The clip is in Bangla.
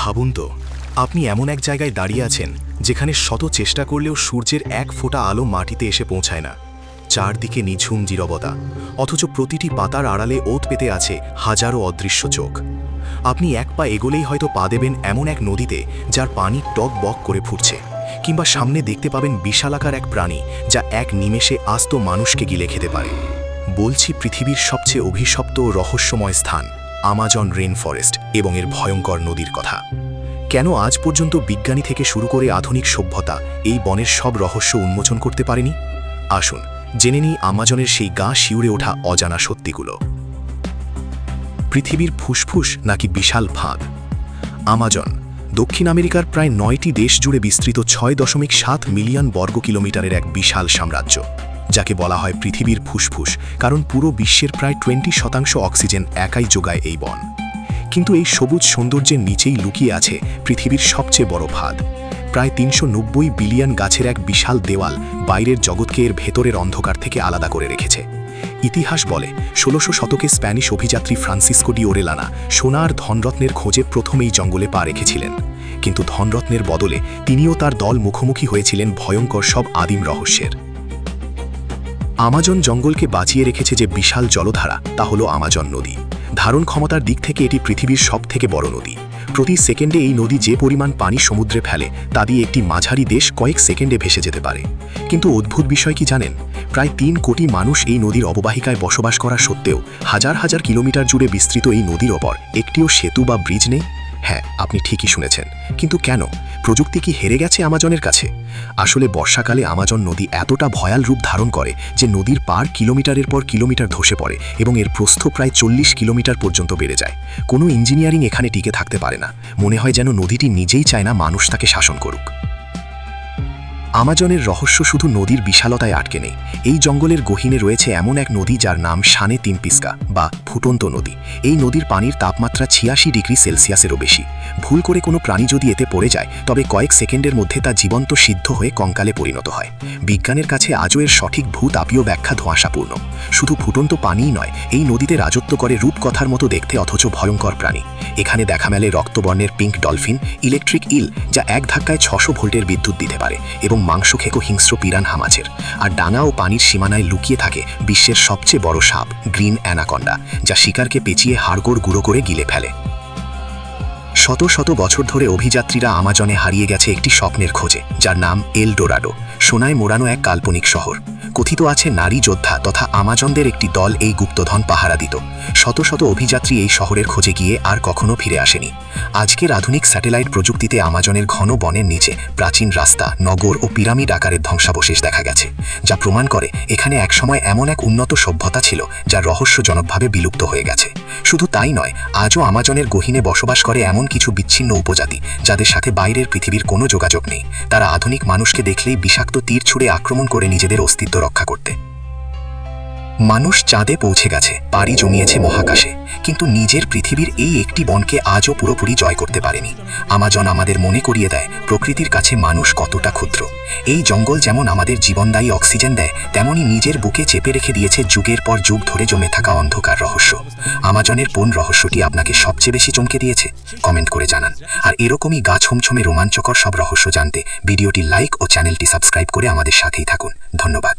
ভাবুন তো, আপনি এমন এক জায়গায় দাঁড়িয়ে আছেন যেখানে শত চেষ্টা করলেও সূর্যের এক ফোঁটা আলো মাটিতে এসে পৌঁছায় না। চারদিকে নিঝুম নীরবতা, অথচ প্রতিটি পাতার আড়ালে ওত পেতে আছে হাজারো অদৃশ্য চোখ। আপনি এক পা এগোলেই হয়তো পা দেবেন এমন এক নদীতে যার পানি টক বক করে ফুটছে, কিংবা সামনে দেখতে পাবেন বিশালাকার এক প্রাণী যা এক নিমেষে আস্ত মানুষকে গিলে খেতে পারে। বলছি পৃথিবীর সবচেয়ে অভিশপ্ত ও রহস্যময় স্থান আমাজন রেন ফরেস্ট এবং এর ভয়ঙ্কর নদীর কথা। কেন আজ পর্যন্ত বিজ্ঞানী থেকে শুরু করে আধুনিক সভ্যতা এই বনের সব রহস্য উন্মোচন করতে পারেনি? আসুন জেনে নিই আমাজনের সেই গা শিউরে ওঠা অজানা সত্যিগুলো। পৃথিবীর ফুসফুস নাকি বিশাল ফাঁদ? আমাজন দক্ষিণ আমেরিকার প্রায় 9টি দেশ জুড়ে বিস্তৃত 6.7 মিলিয়ন বর্গ কিলোমিটারের এক বিশাল সাম্রাজ্য, যাকে বলা হয় পৃথিবীর ফুসফুস, কারণ পুরো বিশ্বের প্রায় 20% অক্সিজেন একাই যোগায় এই বন। কিন্তু এই সবুজ সৌন্দর্যের নিচেই লুকিয়ে আছে পৃথিবীর সবচেয়ে বড় ফাঁদ। প্রায় 390 বিলিয়ন গাছের এক বিশাল দেওয়াল বাইরের জগৎকে এর ভেতরের অন্ধকার থেকে আলাদা করে রেখেছে। ইতিহাস বলে 1600 শতকে স্প্যানিশ অভিযাত্রী ফ্রান্সিসকো ডি ওরেলানা সোনা আর ধনরত্নের খোঁজে প্রথম এই জঙ্গলে পা রেখেছিলেন। কিন্তু ধনরত্নের বদলে তিনিও তার দল মুখোমুখি হয়েছিলেন ভয়ঙ্কর সব আদিম রহস্যের। আমাজন জঙ্গলকে বাঁচিয়ে রেখেছে যে বিশাল জলধারা, তা হলো আমাজন নদী। ধারণ ক্ষমতার দিক থেকে এটি পৃথিবীর সবথেকে বড় নদী। প্রতি সেকেন্ডে এই নদী যে পরিমাণ পানি সমুদ্রে ফেলে তা দিয়ে একটি মাঝারি দেশ কয়েক সেকেন্ডে ভেসে যেতে পারে। কিন্তু অদ্ভুত বিষয় কি জানেন? প্রায় 3 কোটি মানুষ এই নদীর অববাহিকায় বসবাস করা সত্ত্বেও হাজার হাজার কিলোমিটার জুড়ে বিস্তৃত এই নদীর ওপর একটিও সেতু বা ব্রিজ নেই। হ্যাঁ, আপনি ঠিকই শুনেছেন। কিন্তু কেন? প্রযুক্তি কি হেরে গেছে আমাজনের কাছে? আসলে বর্ষাকালে আমাজন নদী এতটা ভয়াল রূপ ধারণ করে যে নদীর পাড় কিলোমিটারের পর কিলোমিটার ধসে পড়ে এবং এর প্রস্থ প্রায় 40 কিলোমিটার পর্যন্ত বেড়ে যায়। কোনো ইঞ্জিনিয়ারিং এখানে টিকে থাকতে পারে না। মনে হয় যেন নদীটি নিজেই চায় না মানুষ তাকে শাসন করুক। আমাজনের রহস্য শুধু নদীর বিশালতায় আটকে নেই। এই জঙ্গলের গহীনে রয়েছে এমন এক নদী যার নাম শানে তিমপিস্কা বা ফুটন্ত নদী। এই নদীর পানির তাপমাত্রা 86 ডিগ্রি সেলসিয়াসেরও বেশি। ভুল করে কোনো প্রাণী যদি এতে পড়ে যায় তবে কয়েক সেকেন্ডের মধ্যে তা জীবন্ত সিদ্ধ হয়ে কঙ্কালে পরিণত হয়। বিজ্ঞানের কাছে আজও এর সঠিক ভূতাপীয় ব্যাখ্যা ধোঁয়াশাপূর্ণ। শুধু ফুটন্ত পানিই নয়, এই নদীতে রাজত্ব করে রূপকথার মতো দেখতে অথচ ভয়ঙ্কর প্রাণী। এখানে দেখা মেলে রক্তবর্ণের পিঙ্ক ডলফিন, ইলেকট্রিক ইল যা এক ধাক্কায় 600 ভোল্টের বিদ্যুৎ দিতে পারে, এবং মাংস খেকো হিংস্র পিরানহা মাছের। আর ডাঙা ও পানির সীমানায় লুকিয়ে থাকে বিশ্বের সবচেয়ে বড় সাপ গ্রিন অ্যানাকন্ডা, যা শিকারকে পেঁচিয়ে হাড়গোড় গুঁড়ো করে গিলে ফেলে। শত শত বছর ধরে অভিযাত্রীরা আমাজনে হারিয়ে গেছে একটি স্বপ্নের খোঁজে, যার নাম এল ডোরাডো, সোনায় মোড়ানো এক কাল্পনিক শহর। কথিত আছে নারী যোদ্ধা তথা আমাজনদের একটি দল এই গুপ্তধন পাহারা দিত। শত শত অভিযাত্রী এই শহরের খোঁজে গিয়ে আর কখনো ফিরে আসেনি। আজকের আধুনিক স্যাটেলাইট প্রযুক্তিতে আমাজনের ঘন বনের নিচে প্রাচীন রাস্তা, নগর ও পিরামিড আকারের ধ্বংসাবশেষ দেখা গেছে, যা প্রমাণ করে এখানে একসময় এমন এক উন্নত সভ্যতা ছিল যা রহস্যজনকভাবে বিলুপ্ত হয়ে গেছে। শুধু তাই নয়, আজও আমাজনের গহীনে বসবাস করে এমন কিছু বিচ্ছিন্ন উপজাতি যাদের সাথে বাইরের পৃথিবীর কোনো যোগাযোগ নেই। তারা আধুনিক মানুষকে দেখলেই বিষাক্ত তীর ছুঁড়ে আক্রমণ করে নিজেদের অস্তিত্ব রক্ষা করতে। মানুষ চাঁদে পৌঁছে গেছে, পাড়ি জমিয়েছে মহাকাশে, কিন্তু নিজের পৃথিবীর এই একটি বনকে আজও পুরোপুরি জয় করতে পারেনি। আমাজন আমাদের মনে করিয়ে দেয় প্রকৃতির কাছে মানুষ কতটা ক্ষুদ্র। এই জঙ্গল যেমন আমাদের জীবনদায়ী অক্সিজেন দেয়, তেমনি নিজের বুকে চেপে রেখে দিয়েছে যুগের পর যুগ ধরে জমে থাকা অন্ধকার রহস্য। আমাজনের কোন রহস্যটি আপনাকে সবচেয়ে বেশি চমকে দিয়েছে? কমেন্ট করে জানান। আর এরকমই গা ছমছমে রোমাঞ্চকর সব রহস্য জানতে ভিডিওটি লাইক ও চ্যানেলটি সাবস্ক্রাইব করে আমাদের সাথেই থাকুন। ধন্যবাদ।